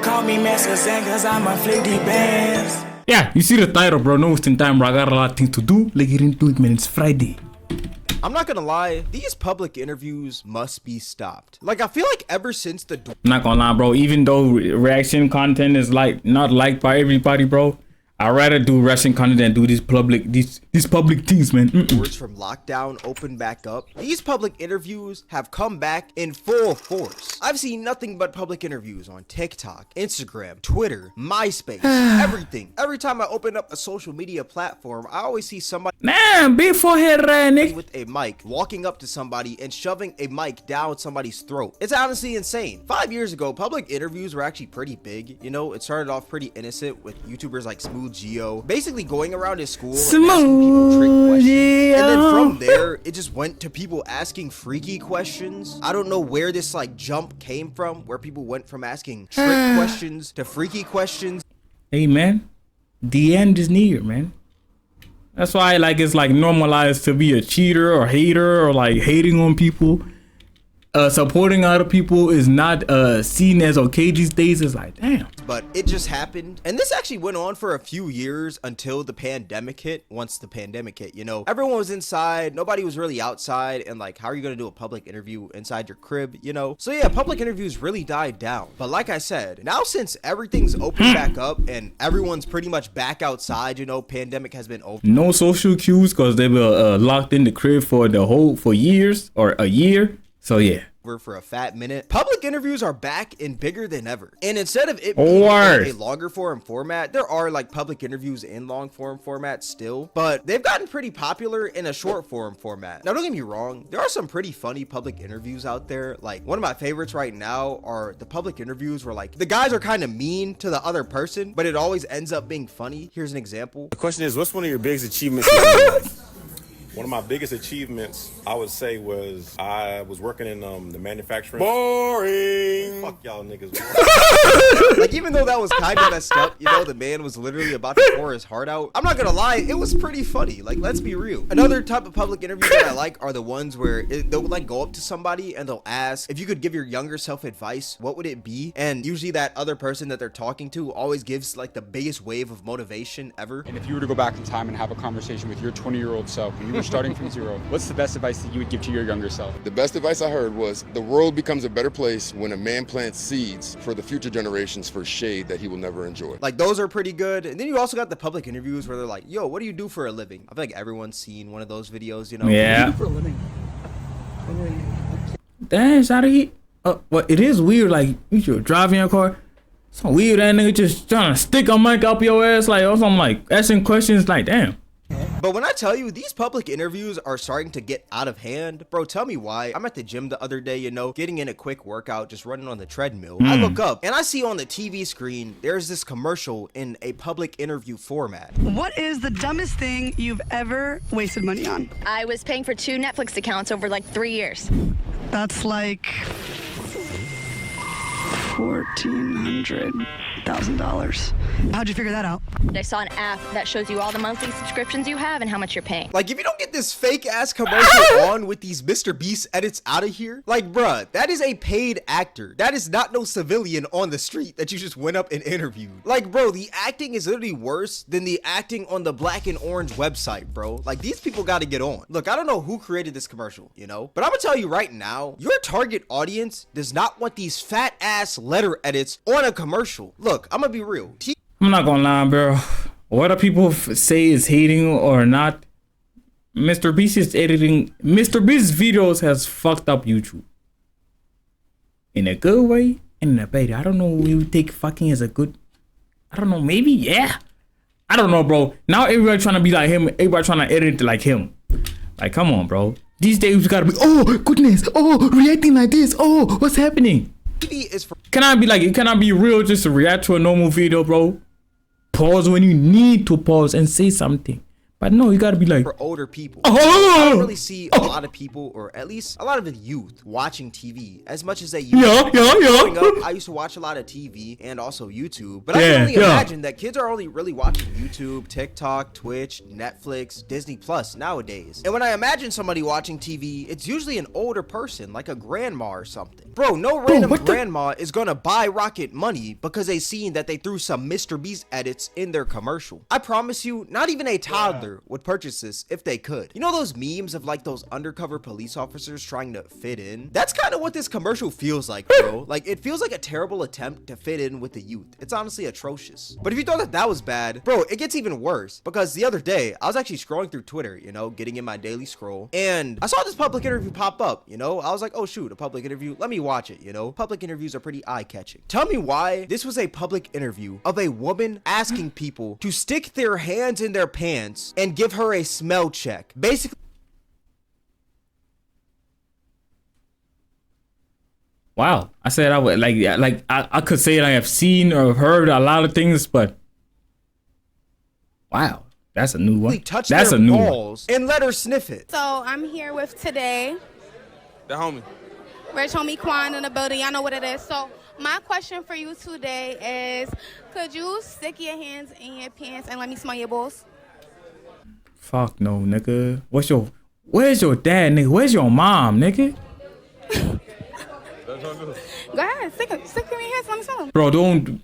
call me Master Zen cause I'm a flicky bands. Yeah, you see the title, bro. No wasting time, bro. I got a lot of things to do. Let's get into it, man. It's Friday. I'm not gonna lie, these public interviews must be stopped. Like, I feel like ever since the I'm not gonna lie, bro. Even though reaction content is like not liked by everybody, bro, I'd rather do reaction content than do these public things, man. words from lockdown open back up, these public interviews have come back in full force. I've seen nothing but public interviews on TikTok, Instagram, Twitter, MySpace, everything. Every time I open up a social media platform, I always see somebody Big forehead, Nick. with a mic walking up to somebody and shoving a mic down somebody's throat. It's honestly insane. 5 years ago, public interviews were actually pretty big. You know, it started off pretty innocent with YouTubers like Smooth Geo basically going around his school and asking people trick questions. And then from there, it just went to people asking freaky questions. I don't know where this like jump came from, where people went from asking trick questions to freaky questions. Hey, man, the end is near, man. That's why like it's like normalized to be a cheater or hater or like hating on people. Supporting other people is not seen as okay these days. It's like, damn. But it just happened. And this actually went on for a few years until the pandemic hit. Once the pandemic hit, you know, everyone was inside. Nobody was really outside. And like, how are you going to do a public interview inside your crib, you know? So yeah, public interviews really died down. But like I said, now since everything's opened back up and everyone's pretty much back outside, you know, pandemic has been over. No social cues because they were locked in the crib for years or a year. So yeah. For a fat minute, public interviews are back and bigger than ever. And instead of it being a longer form format, there are like public interviews in long form format still, but they've gotten pretty popular in a short form format. Now don't get me wrong, there are some pretty funny public interviews out there. Like one of my favorites right now are the public interviews where like the guys are kind of mean to the other person, but it always ends up being funny. Here's an example. The question is, what's one of your biggest achievements in your life? One of my biggest achievements, I would say, was I was working in the manufacturing. Boring. Fuck y'all niggas. Like, even though that was kind of messed up, you know, the man was literally about to pour his heart out. I'm not gonna lie, it was pretty funny. Like, let's be real. Another type of public interview that I like are the ones where they'll like go up to somebody and they'll ask, if you could give your younger self advice, what would it be? And usually that other person that they're talking to always gives like the biggest wave of motivation ever. And if you were to go back in time and have a conversation with your 20-year-old self, when you were starting from zero, what's the best advice that you would give to your younger self? The best advice I heard was, the world becomes a better place when a man plants seeds for the future generations for shade that he will never enjoy. Like, those are pretty good. And then you also got the public interviews where they're like, yo, what do you do for a living? I feel like everyone's seen one of those videos, you know? Yeah. For a living. Damn, Shawty. Well, it is weird. Like, you're driving your car. It's so weird that nigga just trying to stick a mic up your ass, like, or something, like asking questions. Like, damn. But when I tell you these public interviews are starting to get out of hand, bro, tell me why. I'm at the gym the other day, you know, getting in a quick workout, just running on the treadmill. I look up and I see on the TV screen, there's this commercial in a public interview format. What is the dumbest thing you've ever wasted money on? I was paying for 2 Netflix accounts over like 3 years. That's like $1,400,000. How'd you figure that out? I saw an app that shows you all the monthly subscriptions you have and how much you're paying. Like, if you don't get this fake ass commercial on with these Mr. Beast edits out of here, like, bruh, that is a paid actor. That is not no civilian on the street that you just went up and interviewed. Like, bro, the acting is literally worse than the acting on the Black and Orange website, bro. Like, these people got to get on. Look, I don't know who created this commercial, you know, but I'm gonna tell you right now, your target audience does not want these fat ass letter edits on a commercial. Look, I'm gonna be real. I'm not gonna lie, bro. Whether people say is hating or not, Mr. Beast is editing. Mr. Beast's videos has fucked up YouTube. In a good way and in a bad. I don't know what you take fucking as a good. I don't know, maybe, yeah. I don't know, bro. Now everybody trying to be like him. Everybody trying to edit like him. Like, come on, bro. These days you gotta be, oh, goodness. Oh, reacting like this. Oh, what's happening? Can I be real just to react to a normal video, bro? Pause when you need to pause and say something. But no, you gotta be like, for older people. I don't really see a lot of people, or at least a lot of the youth, watching TV as much as they used to. Growing up, I used to watch a lot of TV and also YouTube, but I can only imagine that kids are only really watching YouTube, TikTok, Twitch, Netflix, Disney Plus nowadays. And when I imagine somebody watching TV, it's usually an older person, like a grandma or something. Bro, no random grandma is gonna buy Rocket money because they seen that they threw some Mr. Beast edits in their commercial. I promise you, not even a toddler would purchase this if they could. You know those memes of like those undercover police officers trying to fit in? That's kind of what this commercial feels like, bro. Like, it feels like a terrible attempt to fit in with the youth. It's honestly atrocious. But if you thought that that was bad, bro, it gets even worse, because the other day I was actually scrolling through Twitter, you know, getting in my daily scroll, and I saw this public interview pop up, you know. I was like, oh shoot, a public interview, let me watch it, you know. Public interviews are pretty eye-catching. Tell me why this was a public interview of a woman asking people to stick their hands in their pants and give her a smell check. Basically, wow. I said I would I could say I have seen or heard a lot of things, but wow, that's a new one. touch That's their a new balls and let her sniff it. So I'm here with today. The homie. Rich homie Quan in the building. Y'all know what it is. So my question for you today is, could you stick your hands in your pants and let me smell your balls? Fuck no, nigga. Where's your dad, nigga? Where's your mom, nigga? Go ahead, stick them in your hands, let me smell them. Bro, don't.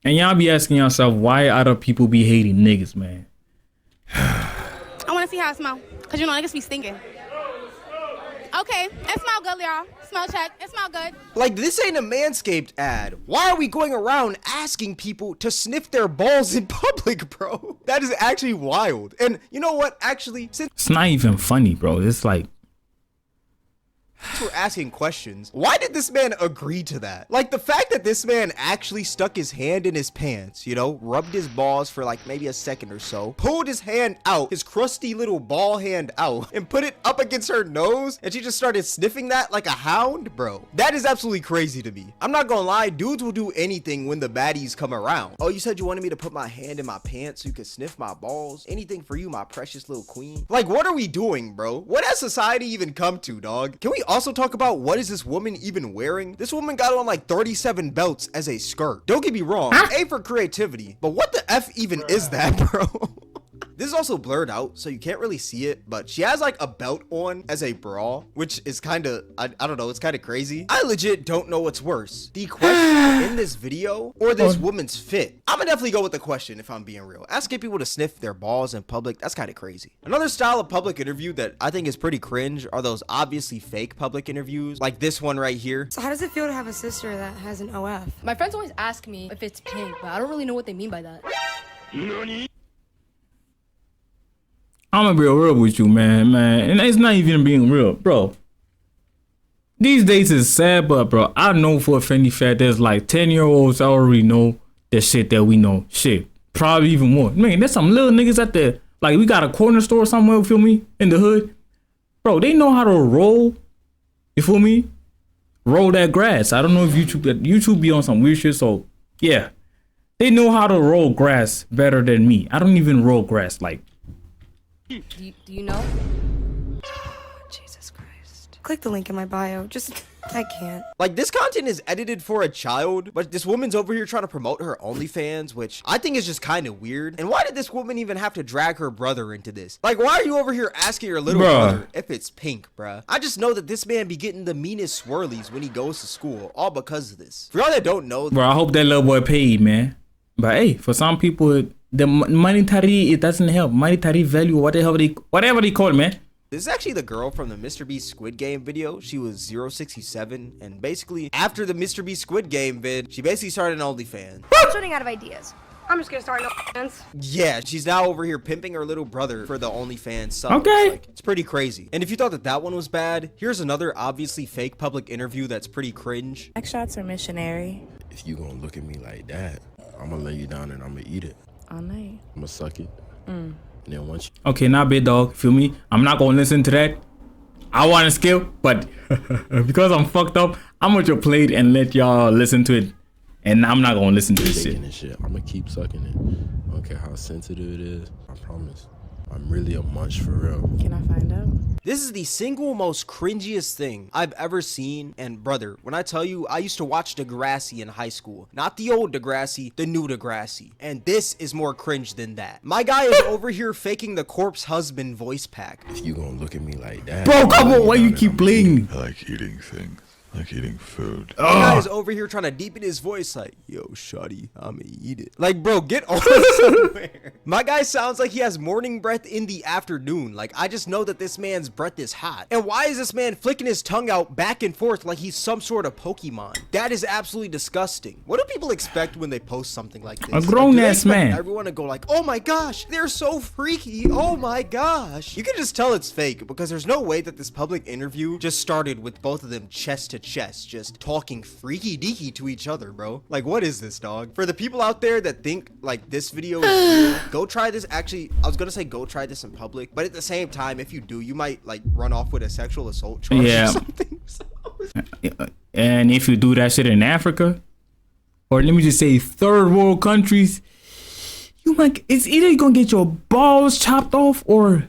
And y'all be asking yourself, why other people be hating niggas, man? I want to see how it smell, because you know niggas be stinking. Okay, it smell good, y'all. Smell check. It smell good. Like, this ain't a Manscaped ad. Why are we going around asking people to sniff their balls in public, bro? That is actually wild. And you know what? Actually, since It's not even funny, bro. It's like, we're asking questions, why did this man agree to that? Like, the fact that this man actually stuck his hand in his pants, you know, rubbed his balls for like maybe a second or so, pulled his hand out, his crusty little ball hand out, and put it up against her nose, and she just started sniffing that like a hound, bro. That is absolutely crazy to me. I'm not gonna lie, dudes will do anything when the baddies come around. Oh, you said you wanted me to put my hand in my pants so you could sniff my balls? Anything for you, my precious little queen. Like, what are we doing, bro? What has society even come to, dog? Can we also talk about what is this woman even wearing? This woman got on like 37 belts as a skirt. Don't get me wrong, A for creativity, but what the F even is that, bro? This is also blurred out, so you can't really see it, but she has like a belt on as a bra, which is kind of, I don't know, it's kind of crazy. I legit don't know what's worse, the question in this video or this woman's fit. I'm gonna definitely go with the question if I'm being real. Asking people to sniff their balls in public, that's kind of crazy. Another style of public interview that I think is pretty cringe are those obviously fake public interviews, like this one right here. So how does it feel to have a sister that has an OF? My friends always ask me if it's pink, but I don't really know what they mean by that. I'm gonna be real with you, man, and it's not even being real, bro. These days is sad, but bro, I know for a fact there's like 10-year-olds that already know the shit that we know. Shit, probably even more. Man, there's some little niggas out there. Like, we got a corner store somewhere, you feel me, in the hood. Bro, they know how to roll, you feel me? Roll that grass. I don't know if YouTube be on some weird shit, so yeah. They know how to roll grass better than me. I don't even roll grass, like. Do you know? Jesus Christ. Click the link in my bio. I can't. Like, this content is edited for a child, but this woman's over here trying to promote her OnlyFans, which I think is just kind of weird. And why did this woman even have to drag her brother into this? Like, why are you over here asking your little brother if it's pink, bruh? I just know that this man be getting the meanest swirlies when he goes to school, all because of this. For y'all that don't know, bro, I hope that little boy paid, man. But hey, for some people, the monetary, it doesn't help. Monetary value, whatever they call it, man. This is actually the girl from the Mr. Beast Squid Game video. She was 067, and basically after the Mr. Beast Squid Game vid, she basically started an OnlyFans. I'm running out of ideas. I'm just gonna start an OnlyFans. Yeah, she's now over here pimping her little brother for the OnlyFans sub. Okay. Like, it's pretty crazy. And if you thought that that one was bad, here's another obviously fake public interview that's pretty cringe. Next shots are missionary. If you gonna look at me like that, I'm gonna lay you down and I'm gonna eat it. All night. I'm gonna suck it. And then once you... Okay, not bad, dog. Feel me? I'm not gonna listen to that. I want to skill, but because I'm fucked up, I'm gonna just play it and let y'all listen to it. And I'm not gonna listen to this shit. I'm gonna keep sucking it. I don't care how sensitive it is. I promise. I'm really a munch for real. Can I find out? This is the single most cringiest thing I've ever seen. And brother, when I tell you, I used to watch Degrassi in high school. Not the old Degrassi, the new Degrassi. And this is more cringe than that. My guy is over here faking the corpse husband voice pack. If you gonna look at me like that, Bro, come on, why you keep playing? I like eating things. Like eating food. The guy is over here trying to deepen his voice like, yo, shawty, I'ma eat it. Like, bro, get on somewhere. My guy sounds like he has morning breath in the afternoon. Like, I just know that this man's breath is hot. And why is this man flicking his tongue out back and forth like he's some sort of Pokemon? That is absolutely disgusting. What do people expect when they post something like this? A grown-ass man. Everyone to go like, oh my gosh, they're so freaky. Oh my gosh. You can just tell it's fake because there's no way that this public interview just started with both of them chest to chest, just talking freaky deaky to each other, bro. Like, what is this, dog? For the people out there that think like this video is real, go try this. Actually, I was gonna say go try this in public, but at the same time, if you do, you might like run off with a sexual assault charge or something. And if you do that shit in Africa, or let me just say third world countries, you might, it's either you're gonna get your balls chopped off or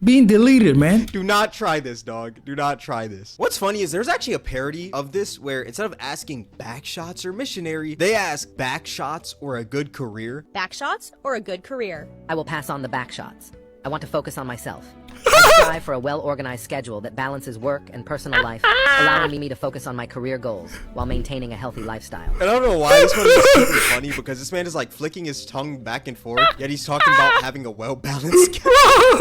being deleted, man. Do not try this, dog. Do not try this. What's funny is there's actually a parody of this where instead of asking back shots or missionary, they ask back shots or a good career. Back shots or a good career? I will pass on the back shots. I want to focus on myself. I strive for a well-organized schedule that balances work and personal life, allowing me to focus on my career goals while maintaining a healthy lifestyle. And I don't know why this one is super funny because this man is like flicking his tongue back and forth, yet he's talking about having a well-balanced schedule.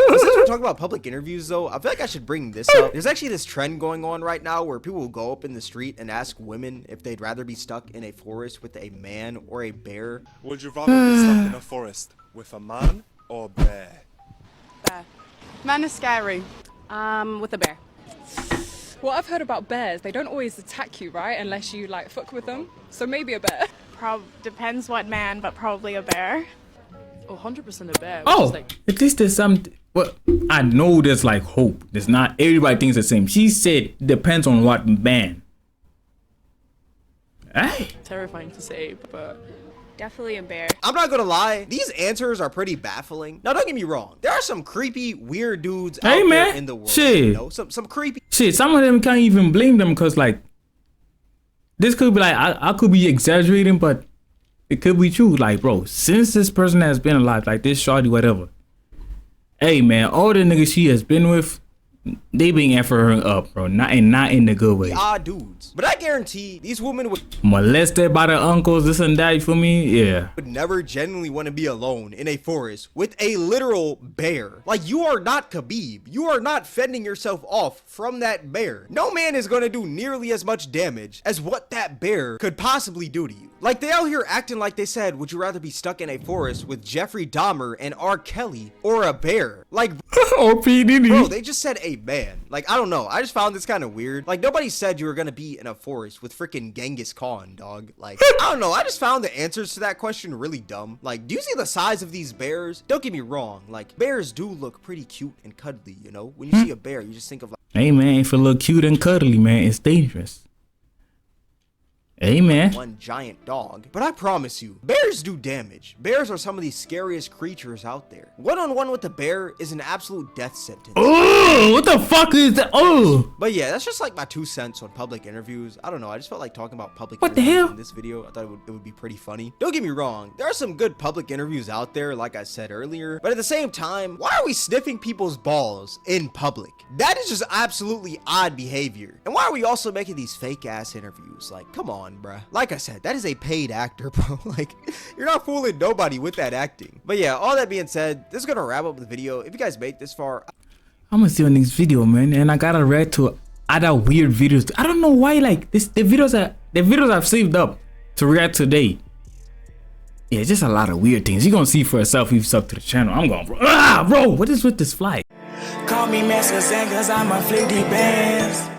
Since we're talking about public interviews though, I feel like I should bring this up. There's actually this trend going on right now where people will go up in the street and ask women if they'd rather be stuck in a forest with a man or a bear. Would you rather be stuck in a forest with a man or a bear? Bear. Man is scary. With a bear. What I've heard about bears, they don't always attack you, right? Unless you like fuck with them. So maybe a bear. Depends what man, but probably a bear. Oh, 100% a bear. Oh, at least there's some. Well, I know there's like hope. There's not everybody thinks the same. She said depends on what man. Hey. Terrifying to say, but definitely a bear. I'm not gonna lie, these answers are pretty baffling. Now, don't get me wrong. There are some creepy, weird dudes out there in the world. Shit. You know, some creepy. Shit, some of them can't even blame them because like this could be like I could be exaggerating, but it could be true. Like, bro, since this person has been alive, like this shawty, whatever. Hey man, all the niggas she has been with, they been effing her up, bro. Not in the good way. Odd dudes. But I guarantee these women would molested by their uncles, this and that, for me, yeah. Would never genuinely want to be alone in a forest with a literal bear. Like, you are not Khabib. You are not fending yourself off from that bear. No man is going to do nearly as much damage as what that bear could possibly do to you. Like, they out here acting like they said, would you rather be stuck in a forest with Jeffrey Dahmer and R. Kelly or a bear? Like, or P. Diddy. Bro, they just said a man. Like, I don't know. I just found this kind of weird. Like, nobody said you were going to be in a forest with freaking Genghis Khan, dog. Like, I don't know. I just found the answers to that question really dumb. Like, do you see the size of these bears? Don't get me wrong. Like, bears do look pretty cute and cuddly, you know? When you see a bear, you just think of like, hey man, if it look cute and cuddly, man, it's dangerous. Hey man. One giant dog. But I promise you, bears do damage. Bears are some of the scariest creatures out there. One-on-one with a bear is an absolute death sentence. Oh, what the fuck is that? Oh. But yeah, that's just like my 2 cents on public interviews. I don't know. I just felt like talking about public what interviews the hell? in this video. I thought it would be pretty funny. Don't get me wrong. There are some good public interviews out there, like I said earlier. But at the same time, why are we sniffing people's balls in public? That is just absolutely odd behavior. And why are we also making these fake ass interviews? Like, come on, bruh. Like I said, that is a paid actor, bro. Like, you're not fooling nobody with that acting. But yeah, all that being said, this is gonna wrap up the video. If you guys made this far, I'm gonna see your next video, man. And I gotta react to other weird videos. I don't know why, like this. The videos I've saved up to react today. Yeah, just a lot of weird things. You're gonna see for yourself if you sub to the channel. I'm going, bro, what is with this fly? Call me Master Zen, cause I'm a flick deep bands.